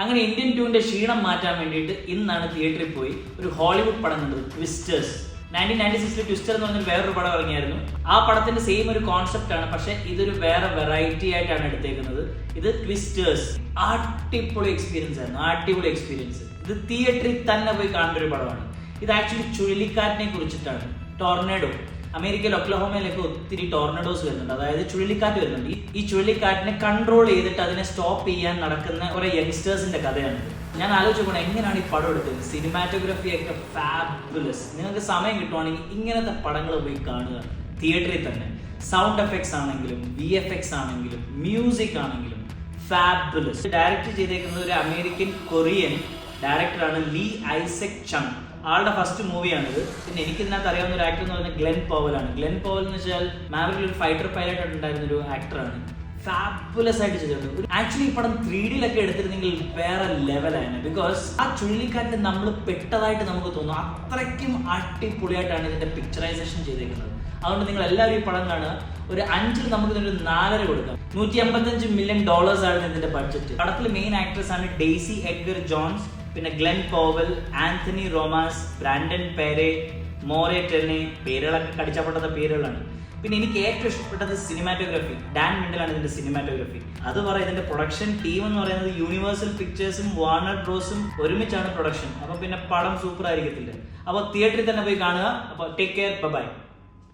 അങ്ങനെ ഇന്ത്യൻ ടൂവിന്റെ ക്ഷീണം മാറ്റാൻ വേണ്ടിയിട്ട് ഇന്നാണ് തിയേറ്ററിൽ പോയി ഒരു ഹോളിവുഡ് പടം കണ്ടത്, ട്വിസ്റ്റേഴ്സ്. 1996 ട്വിസ്റ്റർ എന്ന് പറഞ്ഞൊരു വേറൊരു പടം ഇറങ്ങിയായിരുന്നു. ആ പടത്തിന്റെ സെയിം ഒരു കോൺസെപ്റ്റ് ആണ്, പക്ഷെ ഇതൊരു വേറെ വെറൈറ്റി ആയിട്ടാണ് എടുത്തേക്കുന്നത്. ഇത് ട്വിസ്റ്റേഴ്സ്. അടിപൊളി എക്സ്പീരിയൻസ് ആയിരുന്നു, അടിപൊളി എക്സ്പീരിയൻസ്. ഇത് തിയേറ്ററിൽ തന്നെ പോയി കാണേണ്ട ഒരു പടമാണ്. ഇത് ആക്ച്വലി ചുഴലിക്കാറ്റിനെ കുറിച്ചിട്ടാണ്. ടോർണേഡോ, അമേരിക്കയിൽ ഒക്ലഹോമയിലൊക്കെ ഒത്തിരി ടോർണഡോസ് വരുന്നുണ്ട്, അതായത് ചുഴലിക്കാറ്റ് വരുന്നുണ്ട്. ഈ ചുഴലിക്കാറ്റിനെ കൺട്രോൾ ചെയ്തിട്ട് അതിനെ സ്റ്റോപ്പ് ചെയ്യാൻ നടക്കുന്ന കുറെ യങ്സ്റ്റേഴ്സിന്റെ കഥയാണ്. ഞാൻ ആലോചിക്കണം എങ്ങനെയാണ് ഈ പടം എടുത്തത്. സിനിമാറ്റോഗ്രഫി ഒക്കെ ഫാബുലസ്. നിങ്ങൾക്ക് സമയം കിട്ടുവാണെങ്കിൽ ഇങ്ങനത്തെ പടങ്ങൾ പോയി കാണുക തിയേറ്ററിൽ തന്നെ. സൗണ്ട് എഫക്ട്സ് ആണെങ്കിലും VFX ആണെങ്കിലും മ്യൂസിക് ആണെങ്കിലും ഫാബുലസ്. ഡയറക്റ്റ് ചെയ്തേക്കുന്നത് ഒരു അമേരിക്കൻ കൊറിയൻ ഡയറക്ടറാണ്, ലീ ഐസക് ചങ്. ആളുടെ ഫസ്റ്റ് മൂവിയാണിത്. പിന്നെ എനിക്ക് ഇതിനകത്ത് അറിയാവുന്ന ഒരു ആക്ടർ എന്ന് പറഞ്ഞാൽ ഗ്ലെൻ പവലാണ്. ഗ്ലെൻ പവൽ എന്ന് വെച്ചാൽ മാവറിൽ ഒരു ഫൈറ്റർ പൈലറ്റ് ആയിട്ട് ഉണ്ടായിരുന്ന ഒരു ആക്ടറാണ്. ഫാബുലസ് ആയിട്ട് ചെയ്തിട്ടുണ്ട്. ആക്ച്വലി ഈ പടം 3Dയിലൊക്കെ എടുത്തിരുന്നെങ്കിൽ വേറെ ലെവലാണ്. ബിക്കോസ് ആ ചുഴലിക്കാറ്റിൽ നമ്മൾ പെട്ടതായിട്ട് നമുക്ക് തോന്നും. അത്രയ്ക്കും അടിപൊളിയായിട്ടാണ് ഇതിന്റെ പിക്ചറൈസേഷൻ ചെയ്തേക്കുന്നത്. അതുകൊണ്ട് നിങ്ങൾ എല്ലാവരും ഈ പടം കാണുക. ഒരു 5 നമുക്ക് ഇതിനൊരു 4.5 കൊടുക്കാം. $155 million ആണ് ഇതിന്റെ ബഡ്ജറ്റ്. പടത്തിൽ മെയിൻ ആക്ടേഴ്സ് ആണ് ഡെയ്സി എഡ്ഗർ ജോൺസ്, പിന്നെ ഗ്ലെൻ പവൽ, ആന്റണി റോമാസ്, ബ്രാൻഡൻ പേരെ, മോറെ ടെർനെ. പേരുകളൊക്കെ കടിച്ചപ്പെട്ട പേരുകളാണ്. പിന്നെ എനിക്ക് ഏറ്റവും ഇഷ്ടപ്പെട്ടത് സിനിമാറ്റോഗ്രഫി. ഡാൻ മിൻഡലാണ് ഇതിന്റെ സിനിമാറ്റോഗ്രഫി. അത് പറയാം. ഇതിന്റെ പ്രൊഡക്ഷൻ ടീം എന്ന് പറയുന്നത് യൂണിവേഴ്സൽ പിക്ചേഴ്സും വാർണർ ബ്രോസും ഒരുമിച്ചാണ് പ്രൊഡക്ഷൻ. അപ്പൊ പിന്നെ പടം സൂപ്പർ ആയിരിക്കത്തില്ല. അപ്പൊ തിയേറ്ററിൽ തന്നെ പോയി കാണുക. അപ്പൊ ടേക്ക് കെയർ, ബൈ.